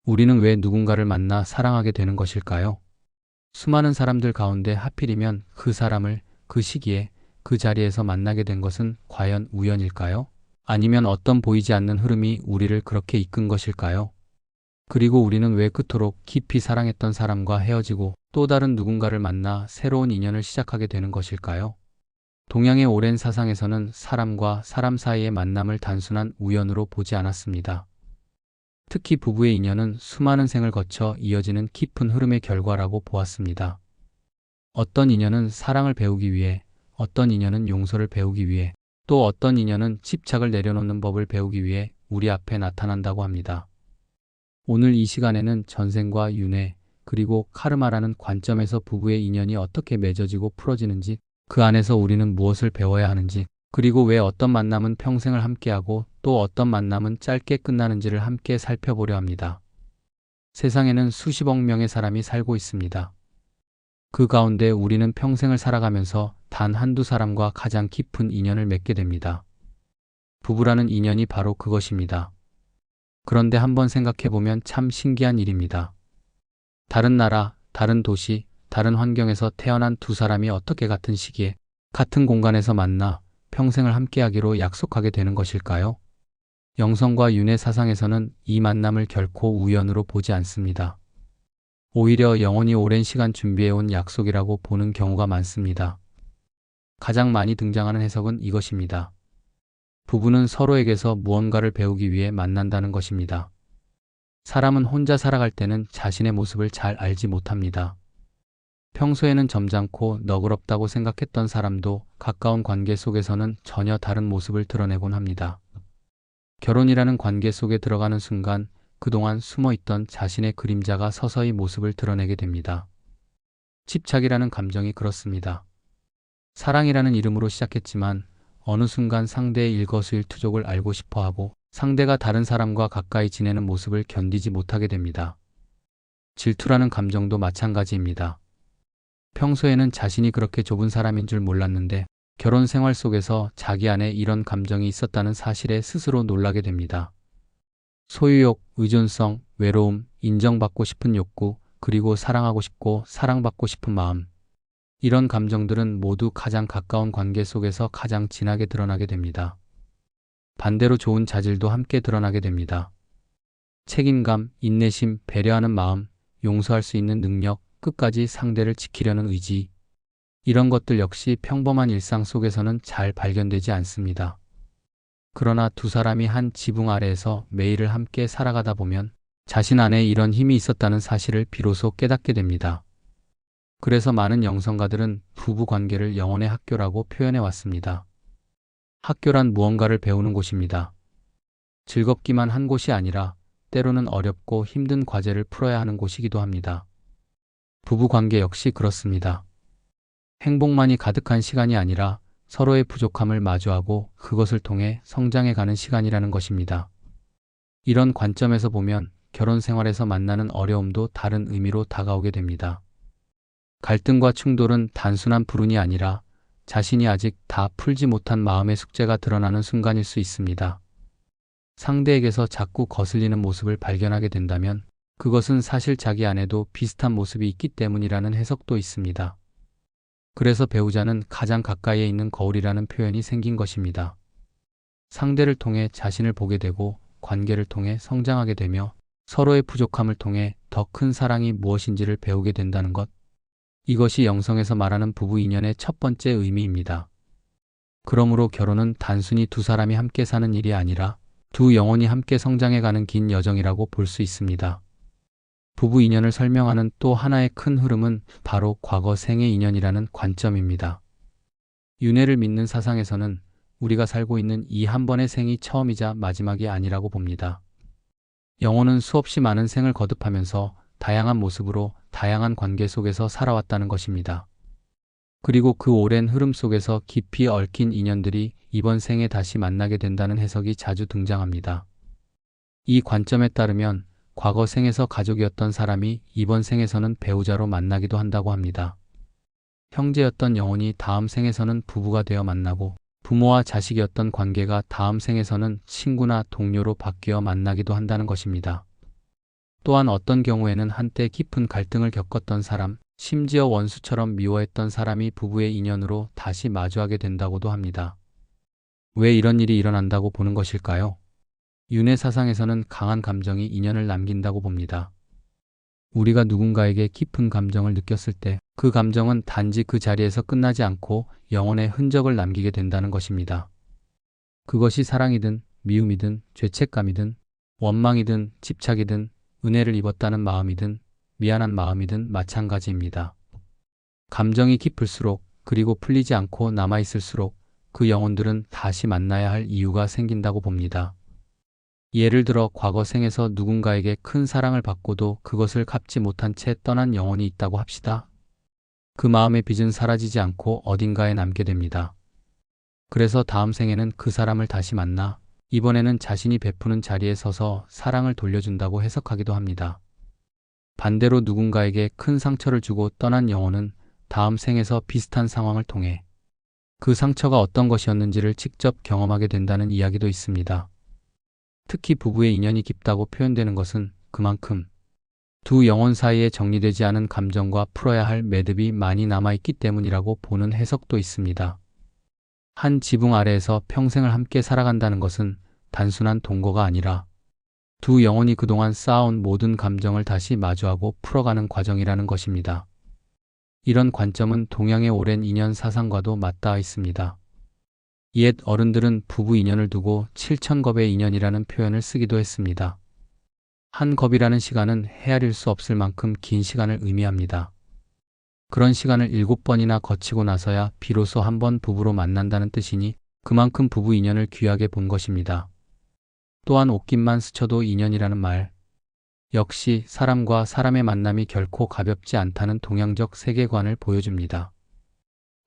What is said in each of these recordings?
우리는 왜 누군가를 만나 사랑하게 되는 것일까요? 수많은 사람들 가운데 하필이면 그 사람을 그 시기에 그 자리에서 만나게 된 것은 과연 우연일까요? 아니면 어떤 보이지 않는 흐름이 우리를 그렇게 이끈 것일까요? 그리고 우리는 왜 그토록 깊이 사랑했던 사람과 헤어지고 또 다른 누군가를 만나 새로운 인연을 시작하게 되는 것일까요? 동양의 오랜 사상에서는 사람과 사람 사이의 만남을 단순한 우연으로 보지 않았습니다. 특히 부부의 인연은 수많은 생을 거쳐 이어지는 깊은 흐름의 결과라고 보았습니다. 어떤 인연은 사랑을 배우기 위해, 어떤 인연은 용서를 배우기 위해, 또 어떤 인연은 집착을 내려놓는 법을 배우기 위해 우리 앞에 나타난다고 합니다. 오늘 이 시간에는 전생과 윤회, 그리고 카르마라는 관점에서 부부의 인연이 어떻게 맺어지고 풀어지는지, 그 안에서 우리는 무엇을 배워야 하는지, 그리고 왜 어떤 만남은 평생을 함께하고 또 어떤 만남은 짧게 끝나는지를 함께 살펴보려 합니다. 세상에는 수십억 명의 사람이 살고 있습니다. 그 가운데 우리는 평생을 살아가면서 단 한두 사람과 가장 깊은 인연을 맺게 됩니다. 부부라는 인연이 바로 그것입니다. 그런데 한번 생각해보면 참 신기한 일입니다. 다른 나라, 다른 도시, 다른 환경에서 태어난 두 사람이 어떻게 같은 시기에 같은 공간에서 만나 평생을 함께하기로 약속하게 되는 것일까요? 영성과 윤회 사상에서는 이 만남을 결코 우연으로 보지 않습니다. 오히려 영원히 오랜 시간 준비해온 약속이라고 보는 경우가 많습니다. 가장 많이 등장하는 해석은 이것입니다. 부부는 서로에게서 무언가를 배우기 위해 만난다는 것입니다. 사람은 혼자 살아갈 때는 자신의 모습을 잘 알지 못합니다. 평소에는 점잖고 너그럽다고 생각했던 사람도 가까운 관계 속에서는 전혀 다른 모습을 드러내곤 합니다. 결혼이라는 관계 속에 들어가는 순간 그동안 숨어있던 자신의 그림자가 서서히 모습을 드러내게 됩니다. 집착이라는 감정이 그렇습니다. 사랑이라는 이름으로 시작했지만 어느 순간 상대의 일거수일투족을 알고 싶어하고 상대가 다른 사람과 가까이 지내는 모습을 견디지 못하게 됩니다. 질투라는 감정도 마찬가지입니다. 평소에는 자신이 그렇게 좁은 사람인 줄 몰랐는데 결혼 생활 속에서 자기 안에 이런 감정이 있었다는 사실에 스스로 놀라게 됩니다. 소유욕, 의존성, 외로움, 인정받고 싶은 욕구, 그리고 사랑하고 싶고 사랑받고 싶은 마음. 이런 감정들은 모두 가장 가까운 관계 속에서 가장 진하게 드러나게 됩니다. 반대로 좋은 자질도 함께 드러나게 됩니다. 책임감, 인내심, 배려하는 마음, 용서할 수 있는 능력, 끝까지 상대를 지키려는 의지. 이런 것들 역시 평범한 일상 속에서는 잘 발견되지 않습니다. 그러나 두 사람이 한 지붕 아래에서 매일을 함께 살아가다 보면 자신 안에 이런 힘이 있었다는 사실을 비로소 깨닫게 됩니다. 그래서 많은 영성가들은 부부 관계를 영혼의 학교라고 표현해 왔습니다. 학교란 무언가를 배우는 곳입니다. 즐겁기만 한 곳이 아니라 때로는 어렵고 힘든 과제를 풀어야 하는 곳이기도 합니다. 부부 관계 역시 그렇습니다. 행복만이 가득한 시간이 아니라 서로의 부족함을 마주하고 그것을 통해 성장해가는 시간이라는 것입니다. 이런 관점에서 보면 결혼 생활에서 만나는 어려움도 다른 의미로 다가오게 됩니다. 갈등과 충돌은 단순한 불운이 아니라 자신이 아직 다 풀지 못한 마음의 숙제가 드러나는 순간일 수 있습니다. 상대에게서 자꾸 거슬리는 모습을 발견하게 된다면 그것은 사실 자기 안에도 비슷한 모습이 있기 때문이라는 해석도 있습니다. 그래서 배우자는 가장 가까이에 있는 거울이라는 표현이 생긴 것입니다. 상대를 통해 자신을 보게 되고 관계를 통해 성장하게 되며 서로의 부족함을 통해 더 큰 사랑이 무엇인지를 배우게 된다는 것. 이것이 영성에서 말하는 부부 인연의 첫 번째 의미입니다. 그러므로 결혼은 단순히 두 사람이 함께 사는 일이 아니라 두 영혼이 함께 성장해가는 긴 여정이라고 볼 수 있습니다. 부부 인연을 설명하는 또 하나의 큰 흐름은 바로 과거 생의 인연이라는 관점입니다. 윤회를 믿는 사상에서는 우리가 살고 있는 이 한 번의 생이 처음이자 마지막이 아니라고 봅니다. 영혼은 수없이 많은 생을 거듭하면서 다양한 모습으로 다양한 관계 속에서 살아왔다는 것입니다. 그리고 그 오랜 흐름 속에서 깊이 얽힌 인연들이 이번 생에 다시 만나게 된다는 해석이 자주 등장합니다. 이 관점에 따르면 과거 생에서 가족이었던 사람이 이번 생에서는 배우자로 만나기도 한다고 합니다. 형제였던 영혼이 다음 생에서는 부부가 되어 만나고 부모와 자식이었던 관계가 다음 생에서는 친구나 동료로 바뀌어 만나기도 한다는 것입니다. 또한 어떤 경우에는 한때 깊은 갈등을 겪었던 사람, 심지어 원수처럼 미워했던 사람이 부부의 인연으로 다시 마주하게 된다고도 합니다. 왜 이런 일이 일어난다고 보는 것일까요? 윤회 사상에서는 강한 감정이 인연을 남긴다고 봅니다. 우리가 누군가에게 깊은 감정을 느꼈을 때 그 감정은 단지 그 자리에서 끝나지 않고 영혼의 흔적을 남기게 된다는 것입니다. 그것이 사랑이든 미움이든 죄책감이든 원망이든 집착이든 은혜를 입었다는 마음이든 미안한 마음이든 마찬가지입니다. 감정이 깊을수록 그리고 풀리지 않고 남아있을수록 그 영혼들은 다시 만나야 할 이유가 생긴다고 봅니다. 예를 들어 과거 생에서 누군가에게 큰 사랑을 받고도 그것을 갚지 못한 채 떠난 영혼이 있다고 합시다. 그 마음의 빚은 사라지지 않고 어딘가에 남게 됩니다. 그래서 다음 생에는 그 사람을 다시 만나 이번에는 자신이 베푸는 자리에 서서 사랑을 돌려준다고 해석하기도 합니다. 반대로 누군가에게 큰 상처를 주고 떠난 영혼은 다음 생에서 비슷한 상황을 통해 그 상처가 어떤 것이었는지를 직접 경험하게 된다는 이야기도 있습니다. 특히 부부의 인연이 깊다고 표현되는 것은 그만큼 두 영혼 사이에 정리되지 않은 감정과 풀어야 할 매듭이 많이 남아있기 때문이라고 보는 해석도 있습니다. 한 지붕 아래에서 평생을 함께 살아간다는 것은 단순한 동거가 아니라 두 영혼이 그동안 쌓아온 모든 감정을 다시 마주하고 풀어가는 과정이라는 것입니다. 이런 관점은 동양의 오랜 인연 사상과도 맞닿아 있습니다. 옛 어른들은 부부 인연을 두고 칠천겁의 인연이라는 표현을 쓰기도 했습니다. 한 겁이라는 시간은 헤아릴 수 없을 만큼 긴 시간을 의미합니다. 그런 시간을 7번이나 거치고 나서야 비로소 한 번 부부로 만난다는 뜻이니 그만큼 부부 인연을 귀하게 본 것입니다. 또한 옷깃만 스쳐도 인연이라는 말. 역시 사람과 사람의 만남이 결코 가볍지 않다는 동양적 세계관을 보여줍니다.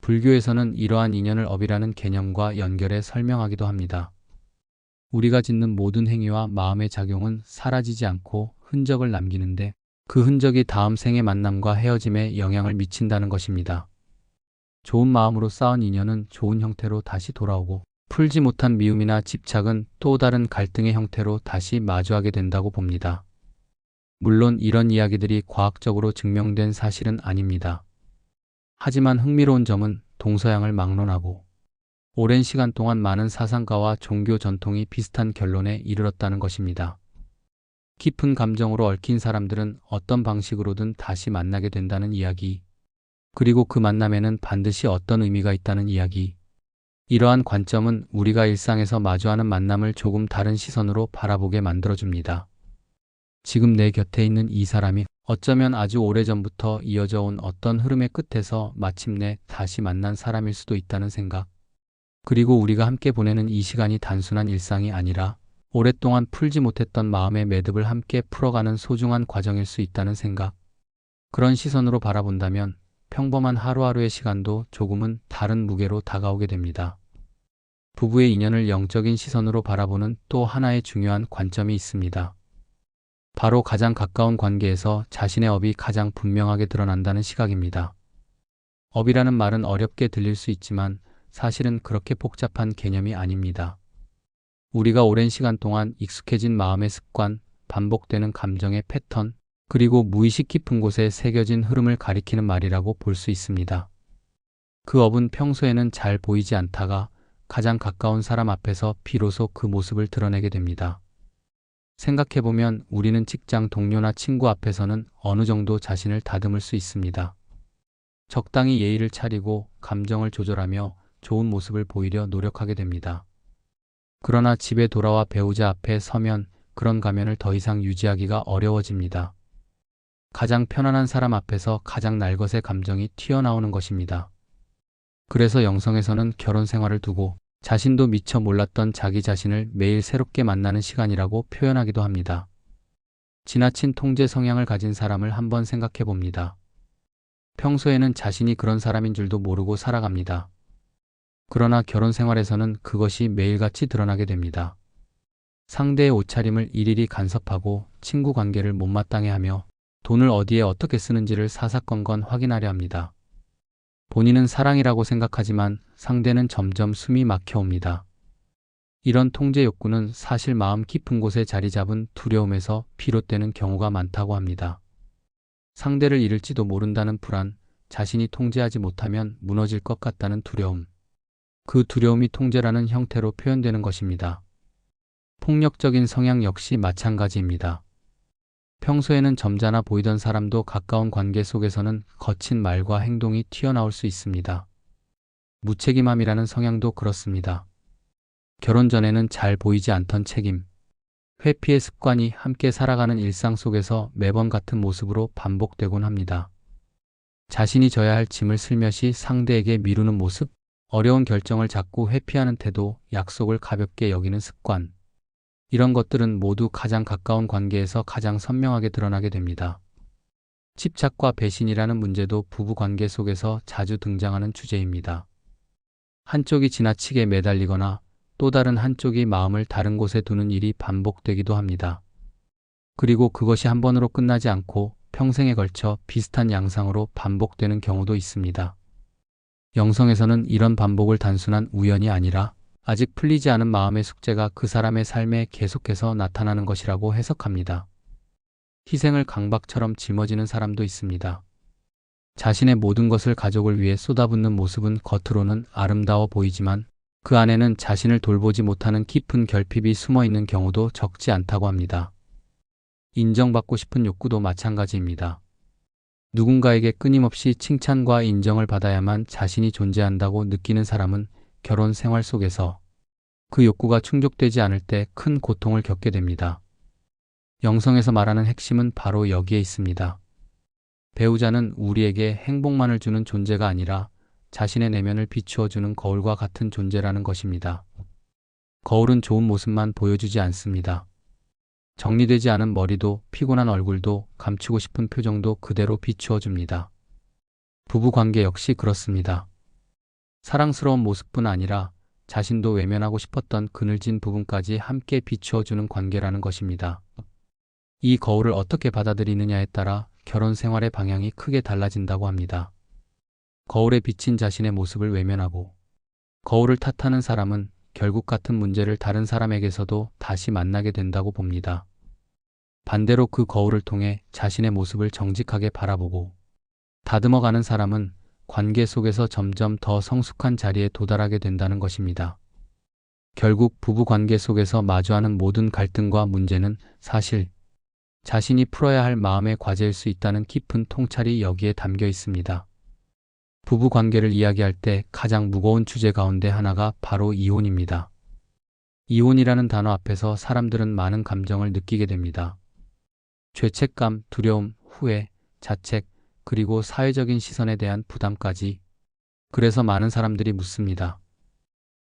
불교에서는 이러한 인연을 업이라는 개념과 연결해 설명하기도 합니다. 우리가 짓는 모든 행위와 마음의 작용은 사라지지 않고 흔적을 남기는데 그 흔적이 다음 생의 만남과 헤어짐에 영향을 미친다는 것입니다. 좋은 마음으로 쌓은 인연은 좋은 형태로 다시 돌아오고 풀지 못한 미움이나 집착은 또 다른 갈등의 형태로 다시 마주하게 된다고 봅니다. 물론 이런 이야기들이 과학적으로 증명된 사실은 아닙니다. 하지만 흥미로운 점은 동서양을 막론하고 오랜 시간 동안 많은 사상가와 종교 전통이 비슷한 결론에 이르렀다는 것입니다. 깊은 감정으로 얽힌 사람들은 어떤 방식으로든 다시 만나게 된다는 이야기, 그리고 그 만남에는 반드시 어떤 의미가 있다는 이야기. 이러한 관점은 우리가 일상에서 마주하는 만남을 조금 다른 시선으로 바라보게 만들어줍니다. 지금 내 곁에 있는 이 사람이 어쩌면 아주 오래전부터 이어져 온 어떤 흐름의 끝에서 마침내 다시 만난 사람일 수도 있다는 생각. 그리고 우리가 함께 보내는 이 시간이 단순한 일상이 아니라 오랫동안 풀지 못했던 마음의 매듭을 함께 풀어가는 소중한 과정일 수 있다는 생각. 그런 시선으로 바라본다면 평범한 하루하루의 시간도 조금은 다른 무게로 다가오게 됩니다. 부부의 인연을 영적인 시선으로 바라보는 또 하나의 중요한 관점이 있습니다. 바로 가장 가까운 관계에서 자신의 업이 가장 분명하게 드러난다는 시각입니다. 업이라는 말은 어렵게 들릴 수 있지만 사실은 그렇게 복잡한 개념이 아닙니다. 우리가 오랜 시간 동안 익숙해진 마음의 습관, 반복되는 감정의 패턴, 그리고 무의식 깊은 곳에 새겨진 흐름을 가리키는 말이라고 볼 수 있습니다. 그 업은 평소에는 잘 보이지 않다가 가장 가까운 사람 앞에서 비로소 그 모습을 드러내게 됩니다. 생각해보면 우리는 직장 동료나 친구 앞에서는 어느 정도 자신을 다듬을 수 있습니다. 적당히 예의를 차리고 감정을 조절하며 좋은 모습을 보이려 노력하게 됩니다. 그러나 집에 돌아와 배우자 앞에 서면 그런 가면을 더 이상 유지하기가 어려워집니다. 가장 편안한 사람 앞에서 가장 날것의 감정이 튀어나오는 것입니다. 그래서 영성에서는 결혼 생활을 두고 자신도 미처 몰랐던 자기 자신을 매일 새롭게 만나는 시간이라고 표현하기도 합니다. 지나친 통제 성향을 가진 사람을 한번 생각해 봅니다. 평소에는 자신이 그런 사람인 줄도 모르고 살아갑니다. 그러나 결혼 생활에서는 그것이 매일같이 드러나게 됩니다. 상대의 옷차림을 일일이 간섭하고 친구 관계를 못마땅해 하며 돈을 어디에 어떻게 쓰는지를 사사건건 확인하려 합니다. 본인은 사랑이라고 생각하지만 상대는 점점 숨이 막혀옵니다. 이런 통제 욕구는 사실 마음 깊은 곳에 자리 잡은 두려움에서 비롯되는 경우가 많다고 합니다. 상대를 잃을지도 모른다는 불안, 자신이 통제하지 못하면 무너질 것 같다는 두려움. 그 두려움이 통제라는 형태로 표현되는 것입니다. 폭력적인 성향 역시 마찬가지입니다. 평소에는 점잖아 보이던 사람도 가까운 관계 속에서는 거친 말과 행동이 튀어나올 수 있습니다. 무책임함이라는 성향도 그렇습니다. 결혼 전에는 잘 보이지 않던 책임, 회피의 습관이 함께 살아가는 일상 속에서 매번 같은 모습으로 반복되곤 합니다. 자신이 져야 할 짐을 슬며시 상대에게 미루는 모습, 어려운 결정을 자꾸 회피하는 태도, 약속을 가볍게 여기는 습관. 이런 것들은 모두 가장 가까운 관계에서 가장 선명하게 드러나게 됩니다. 집착과 배신이라는 문제도 부부 관계 속에서 자주 등장하는 주제입니다. 한쪽이 지나치게 매달리거나 또 다른 한쪽이 마음을 다른 곳에 두는 일이 반복되기도 합니다. 그리고 그것이 한 번으로 끝나지 않고 평생에 걸쳐 비슷한 양상으로 반복되는 경우도 있습니다. 영성에서는 이런 반복을 단순한 우연이 아니라 아직 풀리지 않은 마음의 숙제가 그 사람의 삶에 계속해서 나타나는 것이라고 해석합니다. 희생을 강박처럼 짊어지는 사람도 있습니다. 자신의 모든 것을 가족을 위해 쏟아붓는 모습은 겉으로는 아름다워 보이지만 그 안에는 자신을 돌보지 못하는 깊은 결핍이 숨어 있는 경우도 적지 않다고 합니다. 인정받고 싶은 욕구도 마찬가지입니다. 누군가에게 끊임없이 칭찬과 인정을 받아야만 자신이 존재한다고 느끼는 사람은 결혼 생활 속에서 그 욕구가 충족되지 않을 때 큰 고통을 겪게 됩니다. 영성에서 말하는 핵심은 바로 여기에 있습니다. 배우자는 우리에게 행복만을 주는 존재가 아니라 자신의 내면을 비추어주는 거울과 같은 존재라는 것입니다. 거울은 좋은 모습만 보여주지 않습니다. 정리되지 않은 머리도 피곤한 얼굴도 감추고 싶은 표정도 그대로 비추어줍니다. 부부관계 역시 그렇습니다. 사랑스러운 모습뿐 아니라 자신도 외면하고 싶었던 그늘진 부분까지 함께 비추어주는 관계라는 것입니다. 이 거울을 어떻게 받아들이느냐에 따라 결혼 생활의 방향이 크게 달라진다고 합니다. 거울에 비친 자신의 모습을 외면하고 거울을 탓하는 사람은 결국 같은 문제를 다른 사람에게서도 다시 만나게 된다고 봅니다. 반대로 그 거울을 통해 자신의 모습을 정직하게 바라보고 다듬어가는 사람은 관계 속에서 점점 더 성숙한 자리에 도달하게 된다는 것입니다. 결국 부부 관계 속에서 마주하는 모든 갈등과 문제는 사실 자신이 풀어야 할 마음의 과제일 수 있다는 깊은 통찰이 여기에 담겨 있습니다. 부부 관계를 이야기할 때 가장 무거운 주제 가운데 하나가 바로 이혼입니다. 이혼이라는 단어 앞에서 사람들은 많은 감정을 느끼게 됩니다. 죄책감, 두려움, 후회, 자책, 그리고 사회적인 시선에 대한 부담까지. 그래서 많은 사람들이 묻습니다.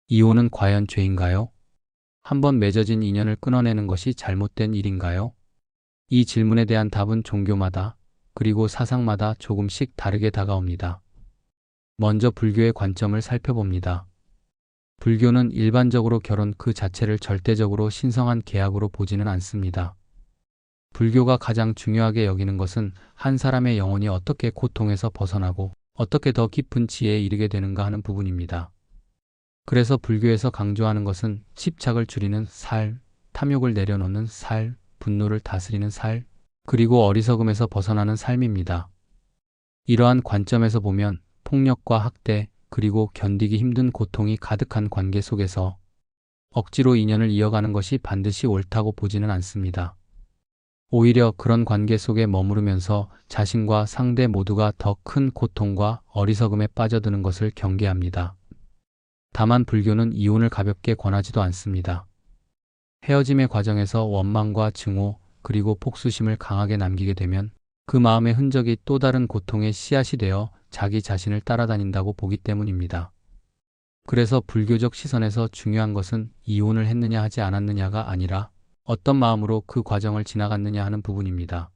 이혼은 과연 죄인가요? 한번 맺어진 인연을 끊어내는 것이 잘못된 일인가요? 이 질문에 대한 답은 종교마다 그리고 사상마다 조금씩 다르게 다가옵니다. 먼저 불교의 관점을 살펴봅니다. 불교는 일반적으로 결혼 그 자체를 절대적으로 신성한 계약으로 보지는 않습니다. 불교가 가장 중요하게 여기는 것은 한 사람의 영혼이 어떻게 고통에서 벗어나고 어떻게 더 깊은 지혜에 이르게 되는가 하는 부분입니다. 그래서 불교에서 강조하는 것은 집착을 줄이는 삶, 탐욕을 내려놓는 삶, 분노를 다스리는 삶, 그리고 어리석음에서 벗어나는 삶입니다. 이러한 관점에서 보면 폭력과 학대, 그리고 견디기 힘든 고통이 가득한 관계 속에서 억지로 인연을 이어가는 것이 반드시 옳다고 보지는 않습니다. 오히려 그런 관계 속에 머무르면서 자신과 상대 모두가 더 큰 고통과 어리석음에 빠져드는 것을 경계합니다. 다만 불교는 이혼을 가볍게 권하지도 않습니다. 헤어짐의 과정에서 원망과 증오, 그리고 복수심을 강하게 남기게 되면 그 마음의 흔적이 또 다른 고통의 씨앗이 되어 자기 자신을 따라다닌다고 보기 때문입니다. 그래서 불교적 시선에서 중요한 것은 이혼을 했느냐 하지 않았느냐가 아니라 어떤 마음으로 그 과정을 지나갔느냐 하는 부분입니다.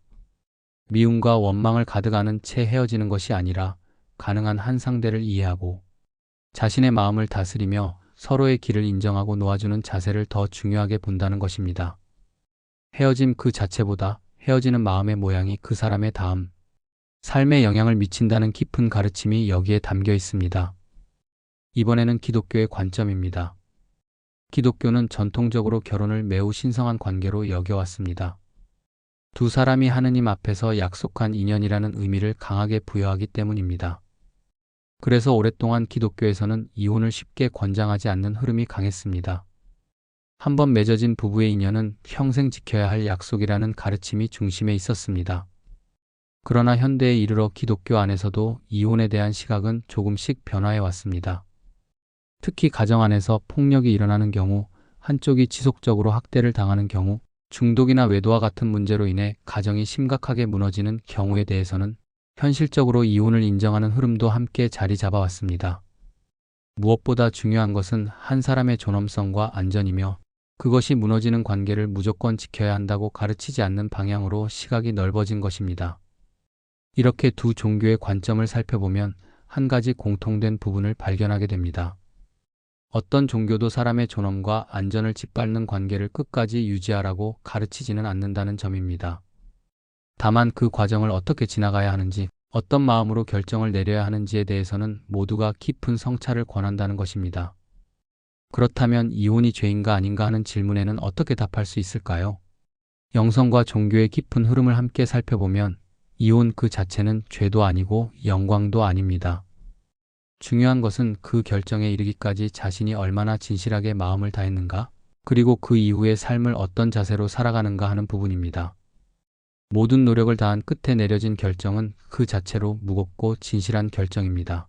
미움과 원망을 가득 안은 채 헤어지는 것이 아니라 가능한 한 상대를 이해하고 자신의 마음을 다스리며 서로의 길을 인정하고 놓아주는 자세를 더 중요하게 본다는 것입니다. 헤어짐 그 자체보다 헤어지는 마음의 모양이 그 사람의 다음 삶에 영향을 미친다는 깊은 가르침이 여기에 담겨 있습니다. 이번에는 기독교의 관점입니다. 기독교는 전통적으로 결혼을 매우 신성한 관계로 여겨왔습니다. 두 사람이 하느님 앞에서 약속한 인연이라는 의미를 강하게 부여하기 때문입니다. 그래서 오랫동안 기독교에서는 이혼을 쉽게 권장하지 않는 흐름이 강했습니다. 한번 맺어진 부부의 인연은 평생 지켜야 할 약속이라는 가르침이 중심에 있었습니다. 그러나 현대에 이르러 기독교 안에서도 이혼에 대한 시각은 조금씩 변화해 왔습니다. 특히 가정 안에서 폭력이 일어나는 경우, 한쪽이 지속적으로 학대를 당하는 경우, 중독이나 외도와 같은 문제로 인해 가정이 심각하게 무너지는 경우에 대해서는 현실적으로 이혼을 인정하는 흐름도 함께 자리 잡아왔습니다. 무엇보다 중요한 것은 한 사람의 존엄성과 안전이며 그것이 무너지는 관계를 무조건 지켜야 한다고 가르치지 않는 방향으로 시각이 넓어진 것입니다. 이렇게 두 종교의 관점을 살펴보면 한 가지 공통된 부분을 발견하게 됩니다. 어떤 종교도 사람의 존엄과 안전을 짓밟는 관계를 끝까지 유지하라고 가르치지는 않는다는 점입니다. 다만 그 과정을 어떻게 지나가야 하는지, 어떤 마음으로 결정을 내려야 하는지에 대해서는 모두가 깊은 성찰을 권한다는 것입니다. 그렇다면 이혼이 죄인가 아닌가 하는 질문에는 어떻게 답할 수 있을까요? 영성과 종교의 깊은 흐름을 함께 살펴보면 이혼 그 자체는 죄도 아니고 영광도 아닙니다. 중요한 것은 그 결정에 이르기까지 자신이 얼마나 진실하게 마음을 다했는가, 그리고 그 이후의 삶을 어떤 자세로 살아가는가 하는 부분입니다. 모든 노력을 다한 끝에 내려진 결정은 그 자체로 무겁고 진실한 결정입니다.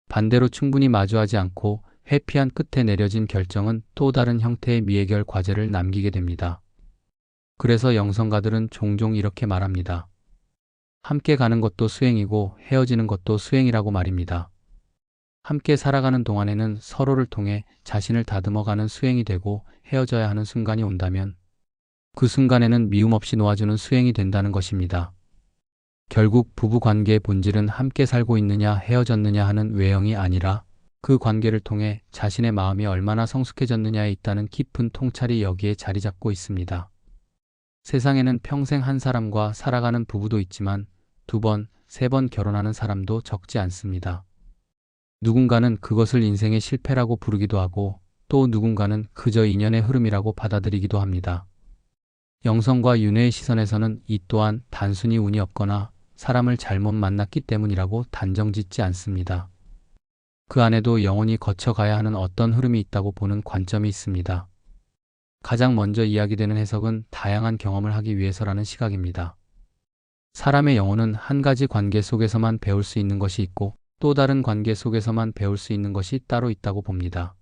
반대로 충분히 마주하지 않고 회피한 끝에 내려진 결정은 또 다른 형태의 미해결 과제를 남기게 됩니다. 그래서 영성가들은 종종 이렇게 말합니다. 함께 가는 것도 수행이고 헤어지는 것도 수행이라고 말입니다. 함께 살아가는 동안에는 서로를 통해 자신을 다듬어가는 수행이 되고 헤어져야 하는 순간이 온다면 그 순간에는 미움 없이 놓아주는 수행이 된다는 것입니다. 결국 부부관계의 본질은 함께 살고 있느냐 헤어졌느냐 하는 외형이 아니라 그 관계를 통해 자신의 마음이 얼마나 성숙해졌느냐에 있다는 깊은 통찰이 여기에 자리 잡고 있습니다. 세상에는 평생 한 사람과 살아가는 부부도 있지만 2번, 3번 결혼하는 사람도 적지 않습니다. 누군가는 그것을 인생의 실패라고 부르기도 하고 또 누군가는 그저 인연의 흐름이라고 받아들이기도 합니다. 영성과 윤회의 시선에서는 이 또한 단순히 운이 없거나 사람을 잘못 만났기 때문이라고 단정짓지 않습니다. 그 안에도 영원히 거쳐가야 하는 어떤 흐름이 있다고 보는 관점이 있습니다. 가장 먼저 이야기되는 해석은 다양한 경험을 하기 위해서라는 시각입니다. 사람의 영혼은 한 가지 관계 속에서만 배울 수 있는 것이 있고 또 다른 관계 속에서만 배울 수 있는 것이 따로 있다고 봅니다.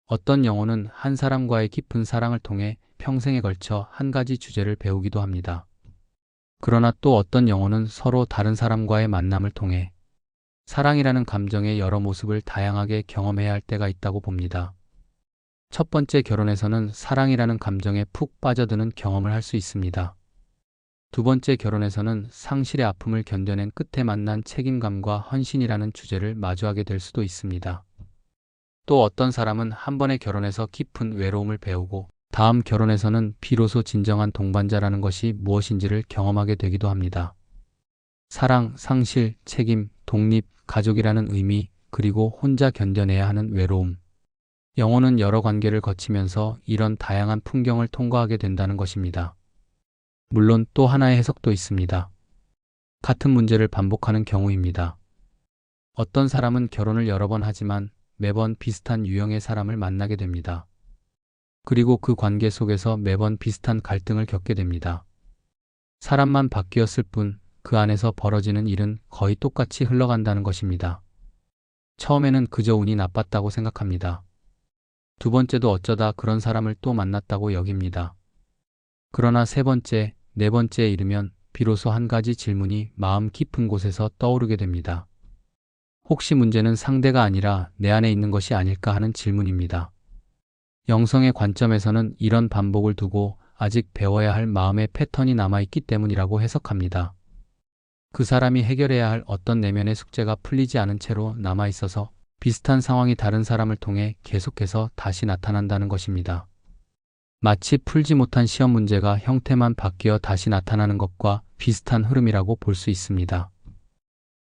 어떤 영혼은 한 사람과의 깊은 사랑을 통해 평생에 걸쳐 한 가지 주제를 배우기도 합니다. 그러나 또 어떤 영혼은 서로 다른 사람과의 만남을 통해 사랑이라는 감정의 여러 모습을 다양하게 경험해야 할 때가 있다고 봅니다. 첫 번째 결혼에서는 사랑이라는 감정에 푹 빠져드는 경험을 할 수 있습니다. 두 번째 결혼에서는 상실의 아픔을 견뎌낸 끝에 만난 책임감과 헌신이라는 주제를 마주하게 될 수도 있습니다. 또 어떤 사람은 한 번의 결혼에서 깊은 외로움을 배우고 다음 결혼에서는 비로소 진정한 동반자라는 것이 무엇인지를 경험하게 되기도 합니다. 사랑, 상실, 책임, 독립, 가족이라는 의미, 그리고 혼자 견뎌내야 하는 외로움. 영혼은 여러 관계를 거치면서 이런 다양한 풍경을 통과하게 된다는 것입니다. 물론 또 하나의 해석도 있습니다. 같은 문제를 반복하는 경우입니다. 어떤 사람은 결혼을 여러 번 하지만 매번 비슷한 유형의 사람을 만나게 됩니다. 그리고 그 관계 속에서 매번 비슷한 갈등을 겪게 됩니다. 사람만 바뀌었을 뿐 그 안에서 벌어지는 일은 거의 똑같이 흘러간다는 것입니다. 처음에는 그저 운이 나빴다고 생각합니다. 두 번째도 어쩌다 그런 사람을 또 만났다고 여깁니다. 그러나 세 번째, 네 번째에 이르면 비로소 한 가지 질문이 마음 깊은 곳에서 떠오르게 됩니다. 혹시 문제는 상대가 아니라 내 안에 있는 것이 아닐까 하는 질문입니다. 영성의 관점에서는 이런 반복을 두고 아직 배워야 할 마음의 패턴이 남아있기 때문이라고 해석합니다. 그 사람이 해결해야 할 어떤 내면의 숙제가 풀리지 않은 채로 남아있어서 비슷한 상황이 다른 사람을 통해 계속해서 다시 나타난다는 것입니다. 마치 풀지 못한 시험 문제가 형태만 바뀌어 다시 나타나는 것과 비슷한 흐름이라고 볼 수 있습니다.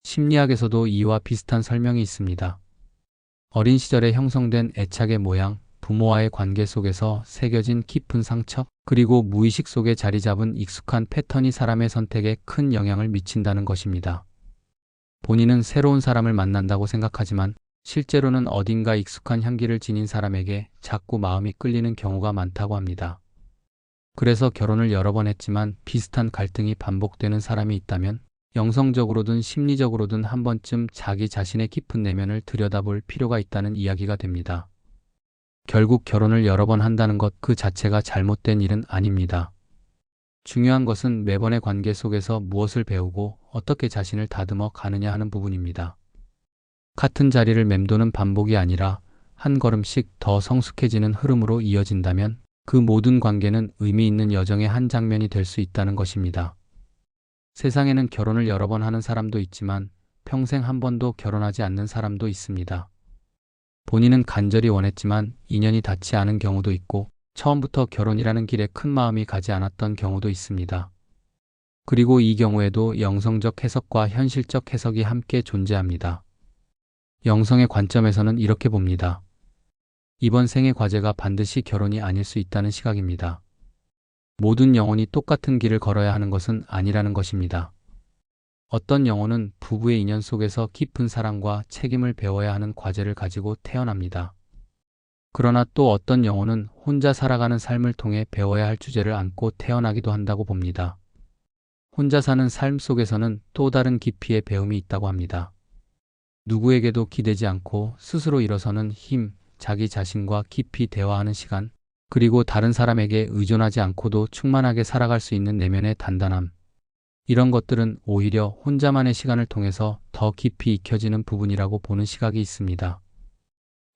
심리학에서도 이와 비슷한 설명이 있습니다. 어린 시절에 형성된 애착의 모양, 부모와의 관계 속에서 새겨진 깊은 상처, 그리고 무의식 속에 자리 잡은 익숙한 패턴이 사람의 선택에 큰 영향을 미친다는 것입니다. 본인은 새로운 사람을 만난다고 생각하지만 실제로는 어딘가 익숙한 향기를 지닌 사람에게 자꾸 마음이 끌리는 경우가 많다고 합니다. 그래서 결혼을 여러 번 했지만 비슷한 갈등이 반복되는 사람이 있다면 영성적으로든 심리적으로든 한 번쯤 자기 자신의 깊은 내면을 들여다볼 필요가 있다는 이야기가 됩니다. 결국 결혼을 여러 번 한다는 것 그 자체가 잘못된 일은 아닙니다. 중요한 것은 매번의 관계 속에서 무엇을 배우고 어떻게 자신을 다듬어 가느냐 하는 부분입니다. 같은 자리를 맴도는 반복이 아니라 한 걸음씩 더 성숙해지는 흐름으로 이어진다면 그 모든 관계는 의미 있는 여정의 한 장면이 될 수 있다는 것입니다. 세상에는 결혼을 여러 번 하는 사람도 있지만 평생 한 번도 결혼하지 않는 사람도 있습니다. 본인은 간절히 원했지만 인연이 닿지 않은 경우도 있고 처음부터 결혼이라는 길에 큰 마음이 가지 않았던 경우도 있습니다. 그리고 이 경우에도 영성적 해석과 현실적 해석이 함께 존재합니다. 영성의 관점에서는 이렇게 봅니다. 이번 생의 과제가 반드시 결혼이 아닐 수 있다는 시각입니다. 모든 영혼이 똑같은 길을 걸어야 하는 것은 아니라는 것입니다. 어떤 영혼은 부부의 인연 속에서 깊은 사랑과 책임을 배워야 하는 과제를 가지고 태어납니다. 그러나 또 어떤 영혼은 혼자 살아가는 삶을 통해 배워야 할 주제를 안고 태어나기도 한다고 봅니다. 혼자 사는 삶 속에서는 또 다른 깊이의 배움이 있다고 합니다. 누구에게도 기대지 않고 스스로 일어서는 힘, 자기 자신과 깊이 대화하는 시간, 그리고 다른 사람에게 의존하지 않고도 충만하게 살아갈 수 있는 내면의 단단함. 이런 것들은 오히려 혼자만의 시간을 통해서 더 깊이 익혀지는 부분이라고 보는 시각이 있습니다.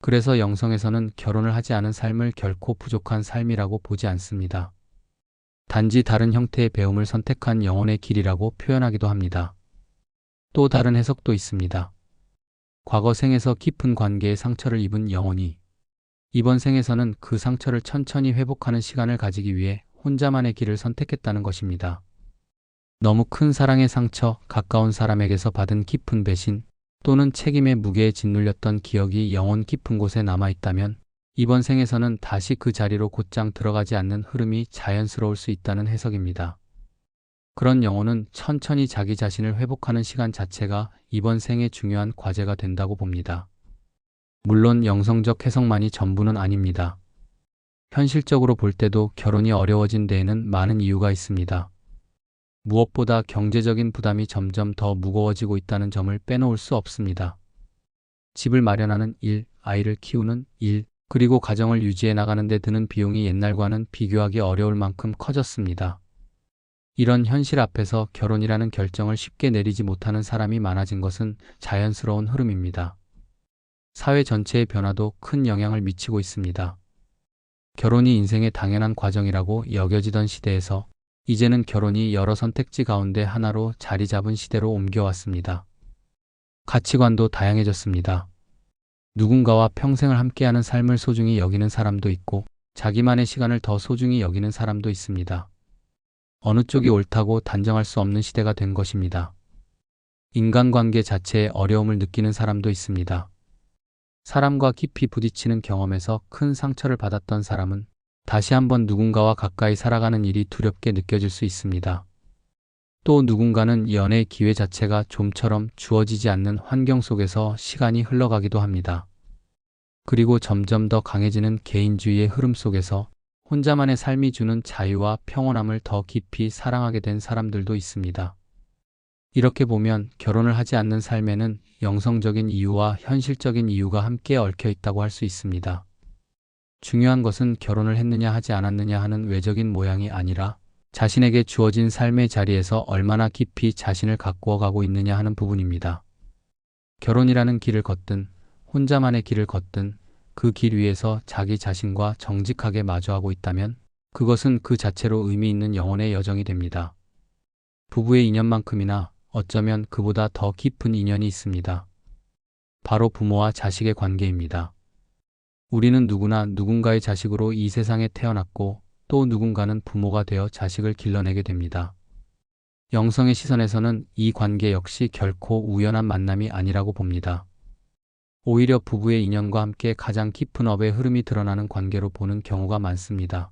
그래서 영성에서는 결혼을 하지 않은 삶을 결코 부족한 삶이라고 보지 않습니다. 단지 다른 형태의 배움을 선택한 영혼의 길이라고 표현하기도 합니다. 또 다른 해석도 있습니다. 과거 생에서 깊은 관계에 상처를 입은 영혼이 이번 생에서는 그 상처를 천천히 회복하는 시간을 가지기 위해 혼자만의 길을 선택했다는 것입니다. 너무 큰 사랑의 상처, 가까운 사람에게서 받은 깊은 배신, 또는 책임의 무게에 짓눌렸던 기억이 영혼 깊은 곳에 남아있다면 이번 생에서는 다시 그 자리로 곧장 들어가지 않는 흐름이 자연스러울 수 있다는 해석입니다. 그런 영혼은 천천히 자기 자신을 회복하는 시간 자체가 이번 생의 중요한 과제가 된다고 봅니다. 물론 영성적 해석만이 전부는 아닙니다. 현실적으로 볼 때도 결혼이 어려워진 데에는 많은 이유가 있습니다. 무엇보다 경제적인 부담이 점점 더 무거워지고 있다는 점을 빼놓을 수 없습니다. 집을 마련하는 일, 아이를 키우는 일, 그리고 가정을 유지해 나가는 데 드는 비용이 옛날과는 비교하기 어려울 만큼 커졌습니다. 이런 현실 앞에서 결혼이라는 결정을 쉽게 내리지 못하는 사람이 많아진 것은 자연스러운 흐름입니다. 사회 전체의 변화도 큰 영향을 미치고 있습니다. 결혼이 인생의 당연한 과정이라고 여겨지던 시대에서 이제는 결혼이 여러 선택지 가운데 하나로 자리 잡은 시대로 옮겨왔습니다. 가치관도 다양해졌습니다. 누군가와 평생을 함께하는 삶을 소중히 여기는 사람도 있고 자기만의 시간을 더 소중히 여기는 사람도 있습니다. 어느 쪽이 옳다고 단정할 수 없는 시대가 된 것입니다. 인간관계 자체에 어려움을 느끼는 사람도 있습니다. 사람과 깊이 부딪히는 경험에서 큰 상처를 받았던 사람은 다시 한번 누군가와 가까이 살아가는 일이 두렵게 느껴질 수 있습니다. 또 누군가는 연애의 기회 자체가 좀처럼 주어지지 않는 환경 속에서 시간이 흘러가기도 합니다. 그리고 점점 더 강해지는 개인주의의 흐름 속에서 혼자만의 삶이 주는 자유와 평온함을 더 깊이 사랑하게 된 사람들도 있습니다. 이렇게 보면 결혼을 하지 않는 삶에는 영성적인 이유와 현실적인 이유가 함께 얽혀 있다고 할 수 있습니다. 중요한 것은 결혼을 했느냐 하지 않았느냐 하는 외적인 모양이 아니라 자신에게 주어진 삶의 자리에서 얼마나 깊이 자신을 가꾸어 가고 있느냐 하는 부분입니다. 결혼이라는 길을 걷든 혼자만의 길을 걷든 그 길 위에서 자기 자신과 정직하게 마주하고 있다면 그것은 그 자체로 의미 있는 영혼의 여정이 됩니다. 부부의 인연만큼이나 어쩌면 그보다 더 깊은 인연이 있습니다. 바로 부모와 자식의 관계입니다. 우리는 누구나 누군가의 자식으로 이 세상에 태어났고 또 누군가는 부모가 되어 자식을 길러내게 됩니다. 영성의 시선에서는 이 관계 역시 결코 우연한 만남이 아니라고 봅니다. 오히려 부부의 인연과 함께 가장 깊은 업의 흐름이 드러나는 관계로 보는 경우가 많습니다.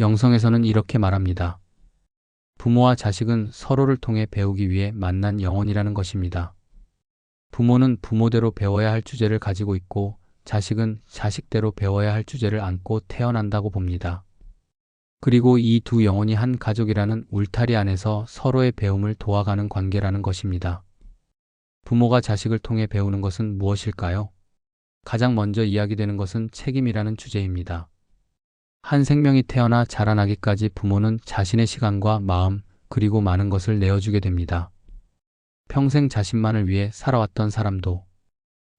영성에서는 이렇게 말합니다. 부모와 자식은 서로를 통해 배우기 위해 만난 영혼이라는 것입니다. 부모는 부모대로 배워야 할 주제를 가지고 있고 자식은 자식대로 배워야 할 주제를 안고 태어난다고 봅니다. 그리고 이 두 영혼이 한 가족이라는 울타리 안에서 서로의 배움을 도와가는 관계라는 것입니다. 부모가 자식을 통해 배우는 것은 무엇일까요? 가장 먼저 이야기되는 것은 책임이라는 주제입니다. 한 생명이 태어나 자라나기까지 부모는 자신의 시간과 마음 그리고 많은 것을 내어주게 됩니다. 평생 자신만을 위해 살아왔던 사람도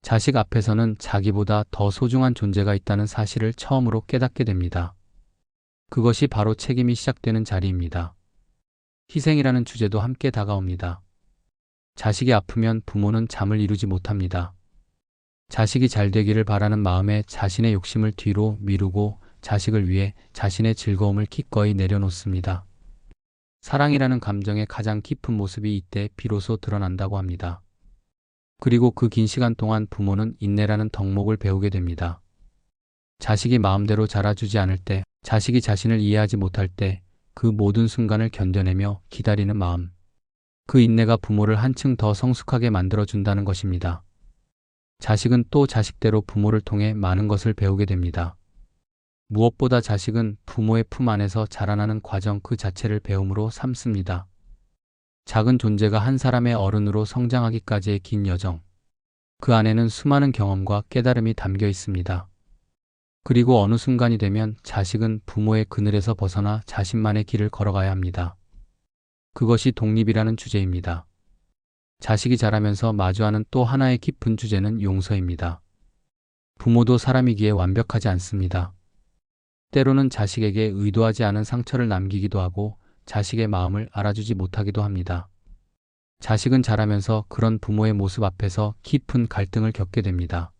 자식 앞에서는 자기보다 더 소중한 존재가 있다는 사실을 처음으로 깨닫게 됩니다. 그것이 바로 책임이 시작되는 자리입니다. 희생이라는 주제도 함께 다가옵니다. 자식이 아프면 부모는 잠을 이루지 못합니다. 자식이 잘 되기를 바라는 마음에 자신의 욕심을 뒤로 미루고 자식을 위해 자신의 즐거움을 기꺼이 내려놓습니다. 사랑이라는 감정의 가장 깊은 모습이 이때 비로소 드러난다고 합니다. 그리고 그 긴 시간 동안 부모는 인내라는 덕목을 배우게 됩니다. 자식이 마음대로 자라주지 않을 때, 자식이 자신을 이해하지 못할 때 그 모든 순간을 견뎌내며 기다리는 마음. 그 인내가 부모를 한층 더 성숙하게 만들어준다는 것입니다. 자식은 또 자식대로 부모를 통해 많은 것을 배우게 됩니다. 무엇보다 자식은 부모의 품 안에서 자라나는 과정 그 자체를 배움으로 삼습니다. 작은 존재가 한 사람의 어른으로 성장하기까지의 긴 여정. 그 안에는 수많은 경험과 깨달음이 담겨 있습니다. 그리고 어느 순간이 되면 자식은 부모의 그늘에서 벗어나 자신만의 길을 걸어가야 합니다. 그것이 독립이라는 주제입니다. 자식이 자라면서 마주하는 또 하나의 깊은 주제는 용서입니다. 부모도 사람이기에 완벽하지 않습니다. 때로는 자식에게 의도하지 않은 상처를 남기기도 하고 자식의 마음을 알아주지 못하기도 합니다. 자식은 자라면서 그런 부모의 모습 앞에서 깊은 갈등을 겪게 됩니다.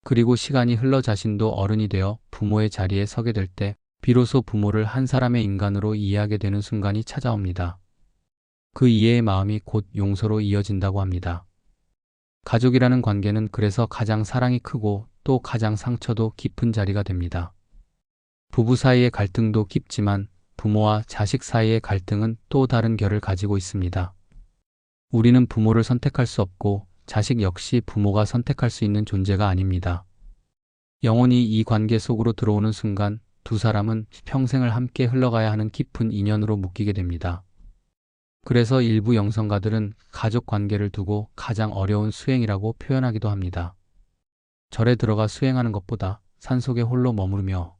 그리고 시간이 흘러 자신도 어른이 되어 부모의 자리에 서게 될 때 비로소 부모를 한 사람의 인간으로 이해하게 되는 순간이 찾아옵니다. 그 이해의 마음이 곧 용서로 이어진다고 합니다. 가족이라는 관계는 그래서 가장 사랑이 크고 또 가장 상처도 깊은 자리가 됩니다. 부부 사이의 갈등도 깊지만 부모와 자식 사이의 갈등은 또 다른 결을 가지고 있습니다. 우리는 부모를 선택할 수 없고 자식 역시 부모가 선택할 수 있는 존재가 아닙니다. 영혼이 이 관계 속으로 들어오는 순간 두 사람은 평생을 함께 흘러가야 하는 깊은 인연으로 묶이게 됩니다. 그래서 일부 영성가들은 가족 관계를 두고 가장 어려운 수행이라고 표현하기도 합니다. 절에 들어가 수행하는 것보다 산속에 홀로 머무르며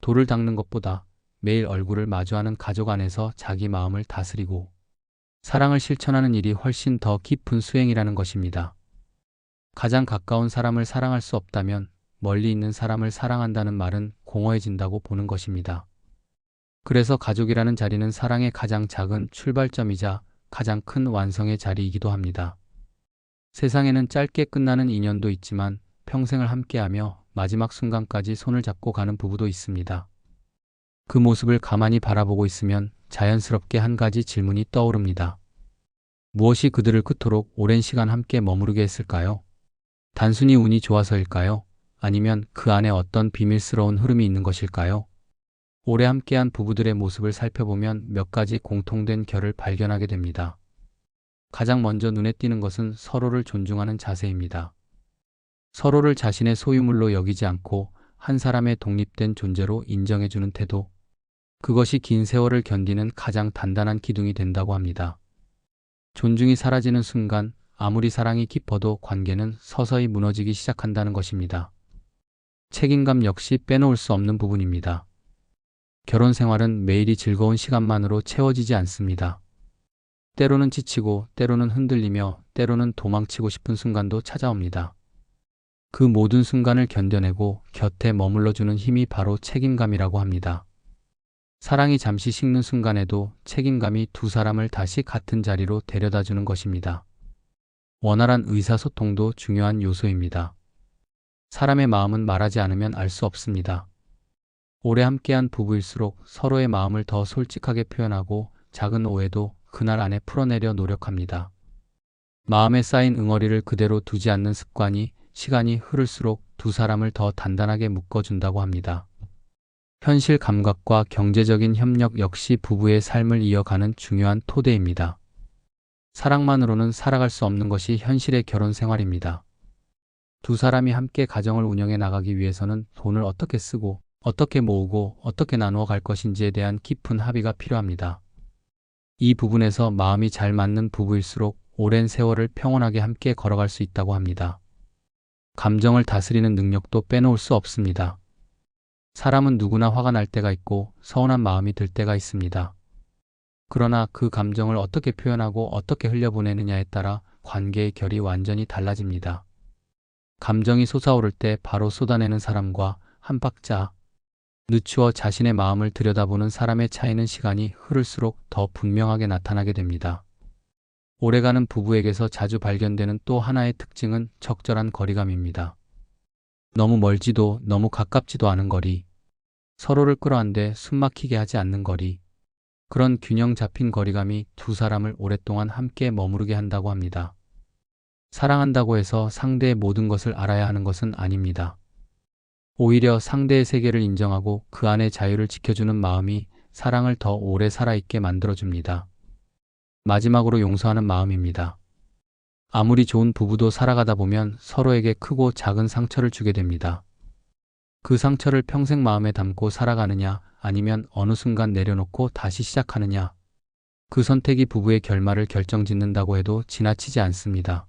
돌을 닦는 것보다 매일 얼굴을 마주하는 가족 안에서 자기 마음을 다스리고 사랑을 실천하는 일이 훨씬 더 깊은 수행이라는 것입니다. 가장 가까운 사람을 사랑할 수 없다면 멀리 있는 사람을 사랑한다는 말은 공허해진다고 보는 것입니다. 그래서 가족이라는 자리는 사랑의 가장 작은 출발점이자 가장 큰 완성의 자리이기도 합니다. 세상에는 짧게 끝나는 인연도 있지만 평생을 함께하며 마지막 순간까지 손을 잡고 가는 부부도 있습니다. 그 모습을 가만히 바라보고 있으면 자연스럽게 한 가지 질문이 떠오릅니다. 무엇이 그들을 그토록 오랜 시간 함께 머무르게 했을까요? 단순히 운이 좋아서일까요? 아니면 그 안에 어떤 비밀스러운 흐름이 있는 것일까요? 오래 함께한 부부들의 모습을 살펴보면 몇 가지 공통된 결을 발견하게 됩니다. 가장 먼저 눈에 띄는 것은 서로를 존중하는 자세입니다. 서로를 자신의 소유물로 여기지 않고 한 사람의 독립된 존재로 인정해주는 태도. 그것이 긴 세월을 견디는 가장 단단한 기둥이 된다고 합니다. 존중이 사라지는 순간 아무리 사랑이 깊어도 관계는 서서히 무너지기 시작한다는 것입니다. 책임감 역시 빼놓을 수 없는 부분입니다. 결혼 생활은 매일이 즐거운 시간만으로 채워지지 않습니다. 때로는 지치고 때로는 흔들리며 때로는 도망치고 싶은 순간도 찾아옵니다. 그 모든 순간을 견뎌내고 곁에 머물러주는 힘이 바로 책임감이라고 합니다. 사랑이 잠시 식는 순간에도 책임감이 두 사람을 다시 같은 자리로 데려다주는 것입니다. 원활한 의사소통도 중요한 요소입니다. 사람의 마음은 말하지 않으면 알 수 없습니다. 오래 함께한 부부일수록 서로의 마음을 더 솔직하게 표현하고 작은 오해도 그날 안에 풀어내려 노력합니다. 마음에 쌓인 응어리를 그대로 두지 않는 습관이 시간이 흐를수록 두 사람을 더 단단하게 묶어준다고 합니다. 현실 감각과 경제적인 협력 역시 부부의 삶을 이어가는 중요한 토대입니다. 사랑만으로는 살아갈 수 없는 것이 현실의 결혼 생활입니다. 두 사람이 함께 가정을 운영해 나가기 위해서는 돈을 어떻게 쓰고, 어떻게 모으고, 어떻게 나누어 갈 것인지에 대한 깊은 합의가 필요합니다. 이 부분에서 마음이 잘 맞는 부부일수록 오랜 세월을 평온하게 함께 걸어갈 수 있다고 합니다. 감정을 다스리는 능력도 빼놓을 수 없습니다. 사람은 누구나 화가 날 때가 있고 서운한 마음이 들 때가 있습니다. 그러나 그 감정을 어떻게 표현하고 어떻게 흘려보내느냐에 따라 관계의 결이 완전히 달라집니다. 감정이 솟아오를 때 바로 쏟아내는 사람과 한 박자 늦추어 자신의 마음을 들여다보는 사람의 차이는 시간이 흐를수록 더 분명하게 나타나게 됩니다. 오래가는 부부에게서 자주 발견되는 또 하나의 특징은 적절한 거리감입니다. 너무 멀지도 너무 가깝지도 않은 거리, 서로를 끌어안되 숨막히게 하지 않는 거리, 그런 균형 잡힌 거리감이 두 사람을 오랫동안 함께 머무르게 한다고 합니다. 사랑한다고 해서 상대의 모든 것을 알아야 하는 것은 아닙니다. 오히려 상대의 세계를 인정하고 그 안의 자유를 지켜주는 마음이 사랑을 더 오래 살아있게 만들어줍니다. 마지막으로 용서하는 마음입니다. 아무리 좋은 부부도 살아가다 보면 서로에게 크고 작은 상처를 주게 됩니다. 그 상처를 평생 마음에 담고 살아가느냐, 아니면 어느 순간 내려놓고 다시 시작하느냐. 그 선택이 부부의 결말을 결정짓는다고 해도 지나치지 않습니다.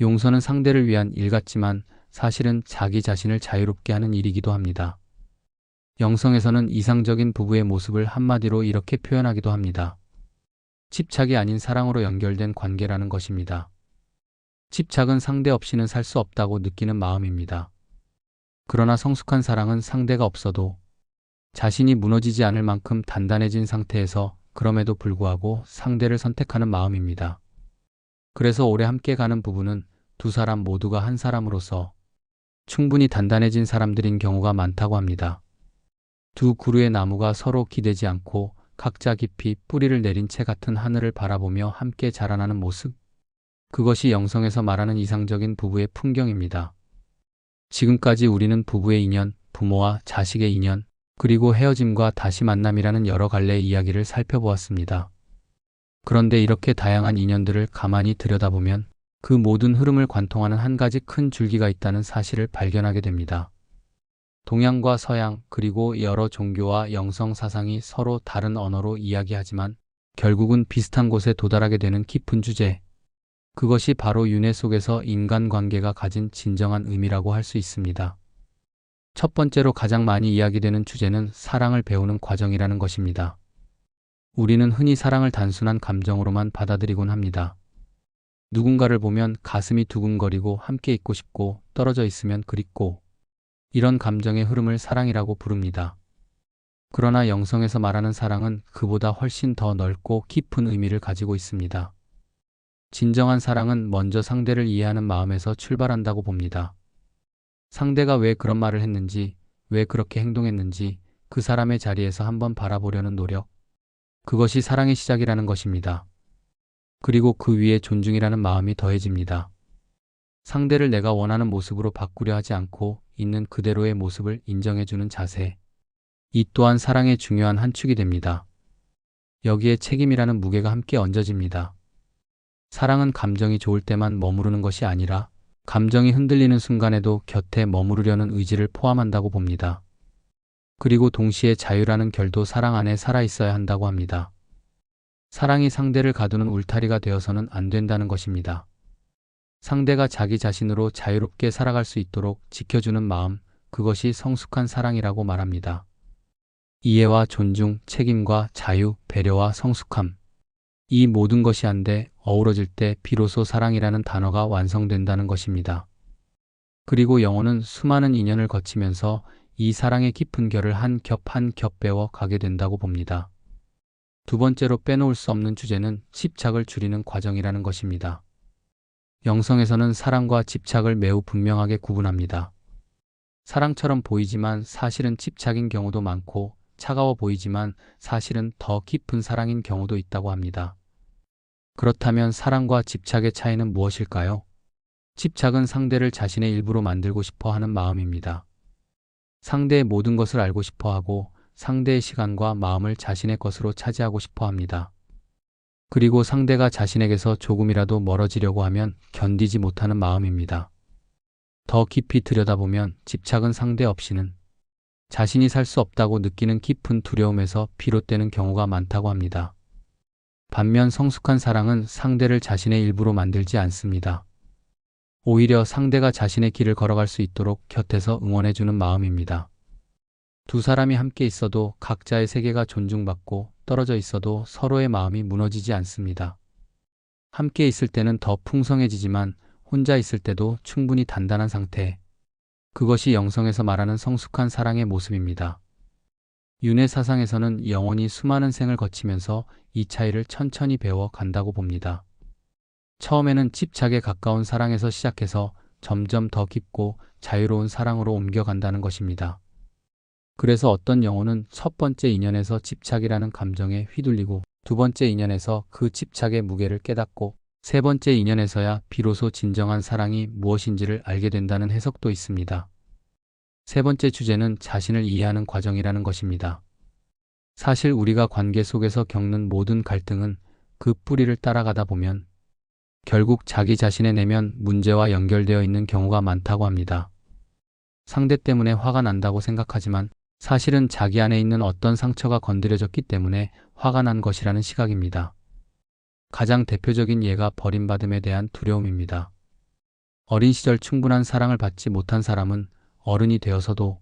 용서는 상대를 위한 일 같지만 사실은 자기 자신을 자유롭게 하는 일이기도 합니다. 영성에서는 이상적인 부부의 모습을 한마디로 이렇게 표현하기도 합니다. 집착이 아닌 사랑으로 연결된 관계라는 것입니다. 집착은 상대 없이는 살 수 없다고 느끼는 마음입니다. 그러나 성숙한 사랑은 상대가 없어도 자신이 무너지지 않을 만큼 단단해진 상태에서 그럼에도 불구하고 상대를 선택하는 마음입니다. 그래서 오래 함께 가는 부부는 두 사람 모두가 한 사람으로서 충분히 단단해진 사람들인 경우가 많다고 합니다. 두 그루의 나무가 서로 기대지 않고 각자 깊이 뿌리를 내린 채 같은 하늘을 바라보며 함께 자라나는 모습. 그것이 영성에서 말하는 이상적인 부부의 풍경입니다. 지금까지 우리는 부부의 인연, 부모와 자식의 인연, 그리고 헤어짐과 다시 만남이라는 여러 갈래의 이야기를 살펴보았습니다. 그런데 이렇게 다양한 인연들을 가만히 들여다보면 그 모든 흐름을 관통하는 한 가지 큰 줄기가 있다는 사실을 발견하게 됩니다. 동양과 서양, 그리고 여러 종교와 영성 사상이 서로 다른 언어로 이야기하지만 결국은 비슷한 곳에 도달하게 되는 깊은 주제. 그것이 바로 윤회 속에서 인간관계가 가진 진정한 의미라고 할 수 있습니다. 첫 번째로 가장 많이 이야기되는 주제는 사랑을 배우는 과정이라는 것입니다. 우리는 흔히 사랑을 단순한 감정으로만 받아들이곤 합니다. 누군가를 보면 가슴이 두근거리고 함께 있고 싶고 떨어져 있으면 그립고, 이런 감정의 흐름을 사랑이라고 부릅니다. 그러나 영성에서 말하는 사랑은 그보다 훨씬 더 넓고 깊은 의미를 가지고 있습니다. 진정한 사랑은 먼저 상대를 이해하는 마음에서 출발한다고 봅니다. 상대가 왜 그런 말을 했는지, 왜 그렇게 행동했는지 그 사람의 자리에서 한번 바라보려는 노력. 그것이 사랑의 시작이라는 것입니다. 그리고 그 위에 존중이라는 마음이 더해집니다. 상대를 내가 원하는 모습으로 바꾸려 하지 않고 있는 그대로의 모습을 인정해주는 자세. 이 또한 사랑의 중요한 한 축이 됩니다. 여기에 책임이라는 무게가 함께 얹어집니다. 사랑은 감정이 좋을 때만 머무르는 것이 아니라 감정이 흔들리는 순간에도 곁에 머무르려는 의지를 포함한다고 봅니다. 그리고 동시에 자유라는 결도 사랑 안에 살아있어야 한다고 합니다. 사랑이 상대를 가두는 울타리가 되어서는 안 된다는 것입니다. 상대가 자기 자신으로 자유롭게 살아갈 수 있도록 지켜주는 마음, 그것이 성숙한 사랑이라고 말합니다. 이해와 존중, 책임과 자유, 배려와 성숙함. 이 모든 것이 한데 어우러질 때 비로소 사랑이라는 단어가 완성된다는 것입니다. 그리고 영혼은 수많은 인연을 거치면서 이 사랑의 깊은 결을 한 겹 한 겹 배워 가게 된다고 봅니다. 두 번째로 빼놓을 수 없는 주제는 집착을 줄이는 과정이라는 것입니다. 영성에서는 사랑과 집착을 매우 분명하게 구분합니다. 사랑처럼 보이지만 사실은 집착인 경우도 많고, 차가워 보이지만 사실은 더 깊은 사랑인 경우도 있다고 합니다. 그렇다면 사랑과 집착의 차이는 무엇일까요? 집착은 상대를 자신의 일부로 만들고 싶어 하는 마음입니다. 상대의 모든 것을 알고 싶어 하고 상대의 시간과 마음을 자신의 것으로 차지하고 싶어 합니다. 그리고 상대가 자신에게서 조금이라도 멀어지려고 하면 견디지 못하는 마음입니다. 더 깊이 들여다보면 집착은 상대 없이는 자신이 살 수 없다고 느끼는 깊은 두려움에서 비롯되는 경우가 많다고 합니다. 반면 성숙한 사랑은 상대를 자신의 일부로 만들지 않습니다. 오히려 상대가 자신의 길을 걸어갈 수 있도록 곁에서 응원해주는 마음입니다. 두 사람이 함께 있어도 각자의 세계가 존중받고 떨어져 있어도 서로의 마음이 무너지지 않습니다. 함께 있을 때는 더 풍성해지지만 혼자 있을 때도 충분히 단단한 상태. 그것이 영성에서 말하는 성숙한 사랑의 모습입니다. 윤회 사상에서는 영혼이 수많은 생을 거치면서 이 차이를 천천히 배워 간다고 봅니다. 처음에는 집착에 가까운 사랑에서 시작해서 점점 더 깊고 자유로운 사랑으로 옮겨간다는 것입니다. 그래서 어떤 영혼은 첫 번째 인연에서 집착이라는 감정에 휘둘리고 두 번째 인연에서 그 집착의 무게를 깨닫고 세 번째 인연에서야 비로소 진정한 사랑이 무엇인지를 알게 된다는 해석도 있습니다. 세 번째 주제는 자신을 이해하는 과정이라는 것입니다. 사실 우리가 관계 속에서 겪는 모든 갈등은 그 뿌리를 따라가다 보면 결국 자기 자신의 내면 문제와 연결되어 있는 경우가 많다고 합니다. 상대 때문에 화가 난다고 생각하지만 사실은 자기 안에 있는 어떤 상처가 건드려졌기 때문에 화가 난 것이라는 시각입니다. 가장 대표적인 예가 버림받음에 대한 두려움입니다. 어린 시절 충분한 사랑을 받지 못한 사람은 어른이 되어서도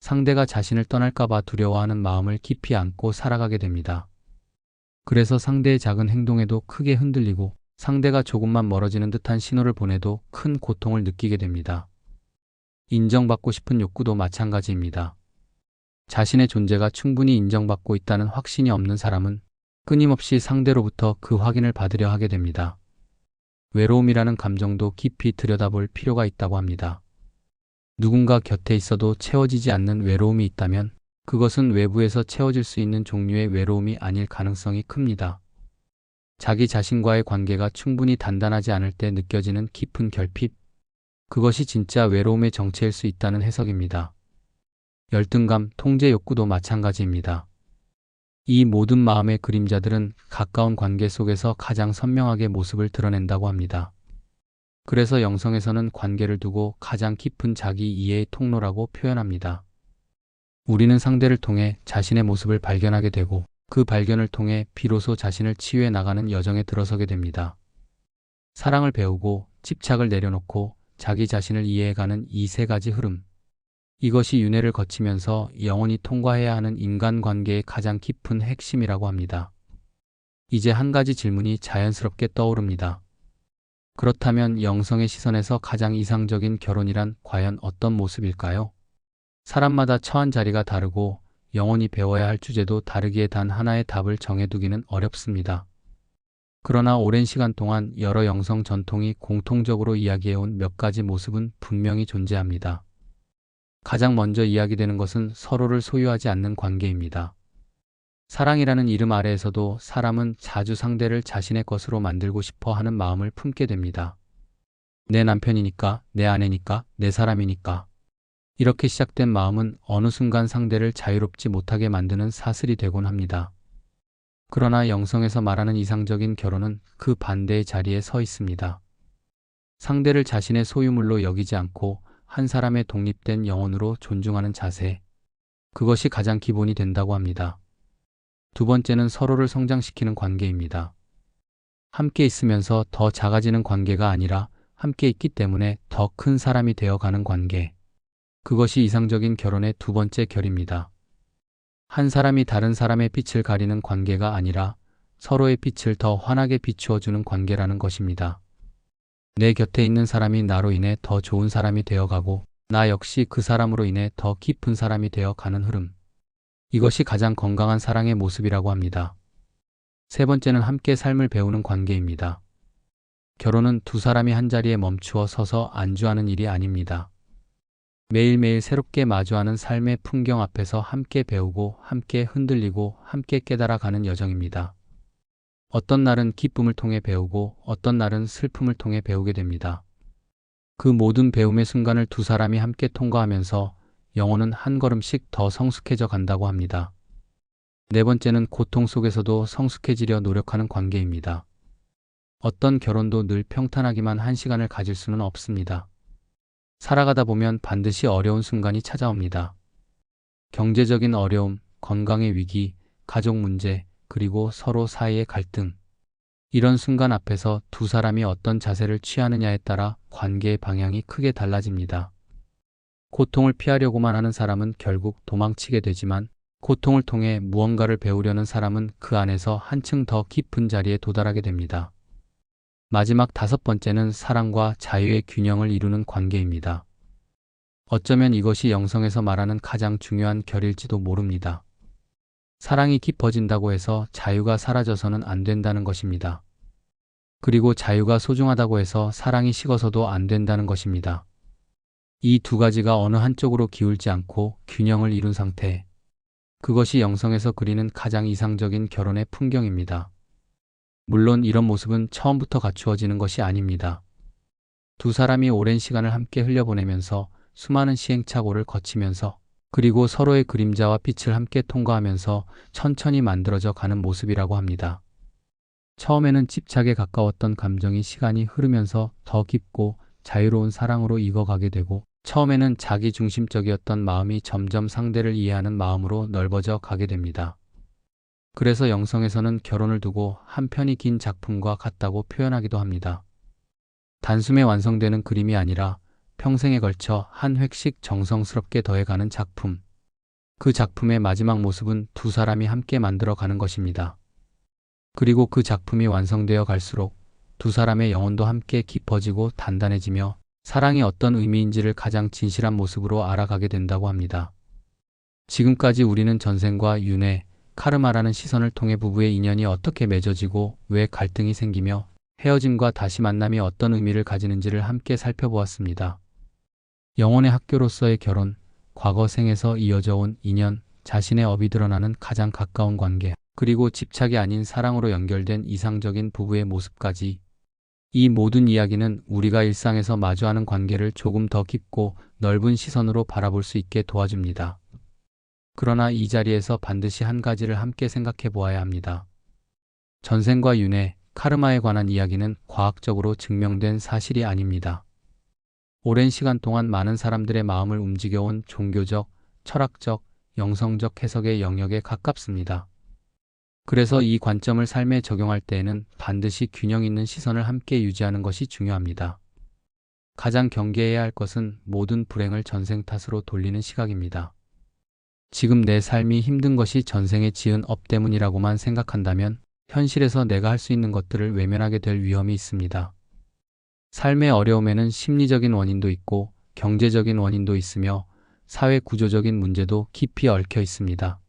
상대가 자신을 떠날까봐 두려워하는 마음을 깊이 안고 살아가게 됩니다. 그래서 상대의 작은 행동에도 크게 흔들리고 상대가 조금만 멀어지는 듯한 신호를 보내도 큰 고통을 느끼게 됩니다. 인정받고 싶은 욕구도 마찬가지입니다. 자신의 존재가 충분히 인정받고 있다는 확신이 없는 사람은 끊임없이 상대로부터 그 확인을 받으려 하게 됩니다. 외로움이라는 감정도 깊이 들여다볼 필요가 있다고 합니다. 누군가 곁에 있어도 채워지지 않는 외로움이 있다면 그것은 외부에서 채워질 수 있는 종류의 외로움이 아닐 가능성이 큽니다. 자기 자신과의 관계가 충분히 단단하지 않을 때 느껴지는 깊은 결핍, 그것이 진짜 외로움의 정체일 수 있다는 해석입니다. 열등감, 통제 욕구도 마찬가지입니다. 이 모든 마음의 그림자들은 가까운 관계 속에서 가장 선명하게 모습을 드러낸다고 합니다. 그래서 영성에서는 관계를 두고 가장 깊은 자기 이해의 통로라고 표현합니다. 우리는 상대를 통해 자신의 모습을 발견하게 되고 그 발견을 통해 비로소 자신을 치유해 나가는 여정에 들어서게 됩니다. 사랑을 배우고 집착을 내려놓고 자기 자신을 이해해가는 이 세 가지 흐름. 이것이 윤회를 거치면서 영원히 통과해야 하는 인간관계의 가장 깊은 핵심이라고 합니다. 이제 한 가지 질문이 자연스럽게 떠오릅니다. 그렇다면 영성의 시선에서 가장 이상적인 결혼이란 과연 어떤 모습일까요? 사람마다 처한 자리가 다르고 영원히 배워야 할 주제도 다르기에 단 하나의 답을 정해두기는 어렵습니다. 그러나 오랜 시간 동안 여러 영성 전통이 공통적으로 이야기해온 몇 가지 모습은 분명히 존재합니다. 가장 먼저 이야기되는 것은 서로를 소유하지 않는 관계입니다. 사랑이라는 이름 아래에서도 사람은 자주 상대를 자신의 것으로 만들고 싶어 하는 마음을 품게 됩니다. 내 남편이니까, 내 아내니까, 내 사람이니까. 이렇게 시작된 마음은 어느 순간 상대를 자유롭지 못하게 만드는 사슬이 되곤 합니다. 그러나 영성에서 말하는 이상적인 결혼은 그 반대의 자리에 서 있습니다. 상대를 자신의 소유물로 여기지 않고 한 사람의 독립된 영혼으로 존중하는 자세. 그것이 가장 기본이 된다고 합니다. 두 번째는 서로를 성장시키는 관계입니다. 함께 있으면서 더 작아지는 관계가 아니라 함께 있기 때문에 더 큰 사람이 되어가는 관계. 그것이 이상적인 결혼의 두 번째 결입니다. 한 사람이 다른 사람의 빛을 가리는 관계가 아니라 서로의 빛을 더 환하게 비추어주는 관계라는 것입니다. 내 곁에 있는 사람이 나로 인해 더 좋은 사람이 되어가고 나 역시 그 사람으로 인해 더 깊은 사람이 되어가는 흐름. 이것이 가장 건강한 사랑의 모습이라고 합니다. 세 번째는 함께 삶을 배우는 관계입니다. 결혼은 두 사람이 한자리에 멈추어 서서 안주하는 일이 아닙니다. 매일매일 새롭게 마주하는 삶의 풍경 앞에서 함께 배우고 함께 흔들리고 함께 깨달아가는 여정입니다. 어떤 날은 기쁨을 통해 배우고 어떤 날은 슬픔을 통해 배우게 됩니다. 그 모든 배움의 순간을 두 사람이 함께 통과하면서 영혼은 한 걸음씩 더 성숙해져 간다고 합니다. 네 번째는 고통 속에서도 성숙해지려 노력하는 관계입니다. 어떤 결혼도 늘 평탄하기만 한 시간을 가질 수는 없습니다. 살아가다 보면 반드시 어려운 순간이 찾아옵니다. 경제적인 어려움, 건강의 위기, 가족 문제, 그리고 서로 사이의 갈등. 이런 순간 앞에서 두 사람이 어떤 자세를 취하느냐에 따라 관계의 방향이 크게 달라집니다. 고통을 피하려고만 하는 사람은 결국 도망치게 되지만 고통을 통해 무언가를 배우려는 사람은 그 안에서 한층 더 깊은 자리에 도달하게 됩니다. 마지막 다섯 번째는 사랑과 자유의 균형을 이루는 관계입니다. 어쩌면 이것이 영성에서 말하는 가장 중요한 결일지도 모릅니다. 사랑이 깊어진다고 해서 자유가 사라져서는 안 된다는 것입니다. 그리고 자유가 소중하다고 해서 사랑이 식어서도 안 된다는 것입니다. 이 두 가지가 어느 한쪽으로 기울지 않고 균형을 이룬 상태. 그것이 영성에서 그리는 가장 이상적인 결혼의 풍경입니다. 물론 이런 모습은 처음부터 갖추어지는 것이 아닙니다. 두 사람이 오랜 시간을 함께 흘려보내면서 수많은 시행착오를 거치면서 그리고 서로의 그림자와 빛을 함께 통과하면서 천천히 만들어져 가는 모습이라고 합니다. 처음에는 집착에 가까웠던 감정이 시간이 흐르면서 더 깊고 자유로운 사랑으로 익어가게 되고 처음에는 자기중심적이었던 마음이 점점 상대를 이해하는 마음으로 넓어져 가게 됩니다. 그래서 영성에서는 결혼을 두고 한 편이 긴 작품과 같다고 표현하기도 합니다. 단숨에 완성되는 그림이 아니라 평생에 걸쳐 한 획씩 정성스럽게 더해가는 작품. 그 작품의 마지막 모습은 두 사람이 함께 만들어가는 것입니다. 그리고 그 작품이 완성되어 갈수록 두 사람의 영혼도 함께 깊어지고 단단해지며 사랑이 어떤 의미인지를 가장 진실한 모습으로 알아가게 된다고 합니다. 지금까지 우리는 전생과 윤회, 카르마라는 시선을 통해 부부의 인연이 어떻게 맺어지고 왜 갈등이 생기며 헤어짐과 다시 만남이 어떤 의미를 가지는지를 함께 살펴보았습니다. 영혼의 학교로서의 결혼, 과거 생에서 이어져 온 인연, 자신의 업이 드러나는 가장 가까운 관계, 그리고 집착이 아닌 사랑으로 연결된 이상적인 부부의 모습까지. 이 모든 이야기는 우리가 일상에서 마주하는 관계를 조금 더 깊고 넓은 시선으로 바라볼 수 있게 도와줍니다. 그러나 이 자리에서 반드시 한 가지를 함께 생각해 보아야 합니다. 전생과 윤회, 카르마에 관한 이야기는 과학적으로 증명된 사실이 아닙니다. 오랜 시간 동안 많은 사람들의 마음을 움직여온 종교적, 철학적, 영성적 해석의 영역에 가깝습니다. 그래서 이 관점을 삶에 적용할 때에는 반드시 균형 있는 시선을 함께 유지하는 것이 중요합니다. 가장 경계해야 할 것은 모든 불행을 전생 탓으로 돌리는 시각입니다. 지금 내 삶이 힘든 것이 전생에 지은 업 때문이라고만 생각한다면 현실에서 내가 할 수 있는 것들을 외면하게 될 위험이 있습니다. 삶의 어려움에는 심리적인 원인도 있고 경제적인 원인도 있으며 사회 구조적인 문제도 깊이 얽혀 있습니다.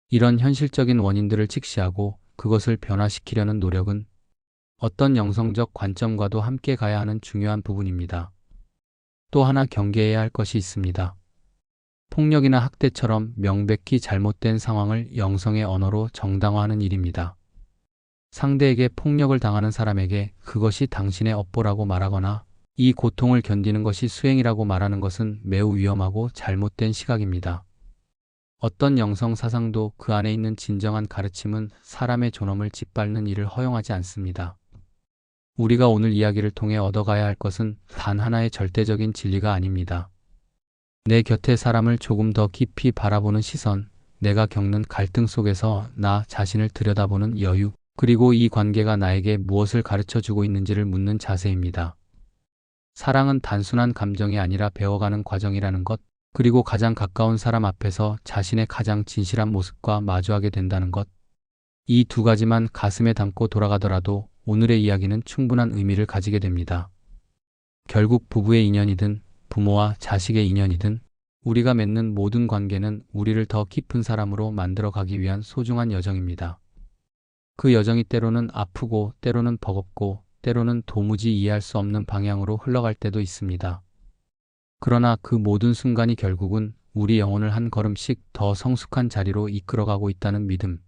이런 현실적인 원인들을 직시하고 그것을 변화시키려는 노력은 어떤 영성적 관점과도 함께 가야 하는 중요한 부분입니다. 또 하나 경계해야 할 것이 있습니다. 폭력이나 학대처럼 명백히 잘못된 상황을 영성의 언어로 정당화하는 일입니다. 상대에게 폭력을 당하는 사람에게 그것이 당신의 업보라고 말하거나 이 고통을 견디는 것이 수행이라고 말하는 것은 매우 위험하고 잘못된 시각입니다. 어떤 영성 사상도 그 안에 있는 진정한 가르침은 사람의 존엄을 짓밟는 일을 허용하지 않습니다. 우리가 오늘 이야기를 통해 얻어가야 할 것은 단 하나의 절대적인 진리가 아닙니다. 내 곁의 사람을 조금 더 깊이 바라보는 시선, 내가 겪는 갈등 속에서 나 자신을 들여다보는 여유, 그리고 이 관계가 나에게 무엇을 가르쳐주고 있는지를 묻는 자세입니다. 사랑은 단순한 감정이 아니라 배워가는 과정이라는 것, 그리고 가장 가까운 사람 앞에서 자신의 가장 진실한 모습과 마주하게 된다는 것. 이 두 가지만 가슴에 담고 돌아가더라도 오늘의 이야기는 충분한 의미를 가지게 됩니다. 결국 부부의 인연이든 부모와 자식의 인연이든 우리가 맺는 모든 관계는 우리를 더 깊은 사람으로 만들어가기 위한 소중한 여정입니다. 그 여정이 때로는 아프고 때로는 버겁고 때로는 도무지 이해할 수 없는 방향으로 흘러갈 때도 있습니다. 그러나 그 모든 순간이 결국은 우리 영혼을 한 걸음씩 더 성숙한 자리로 이끌어가고 있다는 믿음.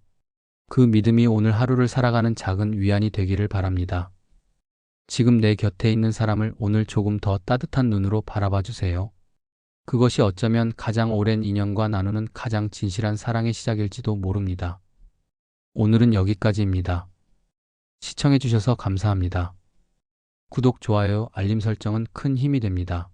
그 믿음이 오늘 하루를 살아가는 작은 위안이 되기를 바랍니다. 지금 내 곁에 있는 사람을 오늘 조금 더 따뜻한 눈으로 바라봐 주세요. 그것이 어쩌면 가장 오랜 인연과 나누는 가장 진실한 사랑의 시작일지도 모릅니다. 오늘은 여기까지입니다. 시청해 주셔서 감사합니다. 구독, 좋아요, 알림 설정은 큰 힘이 됩니다.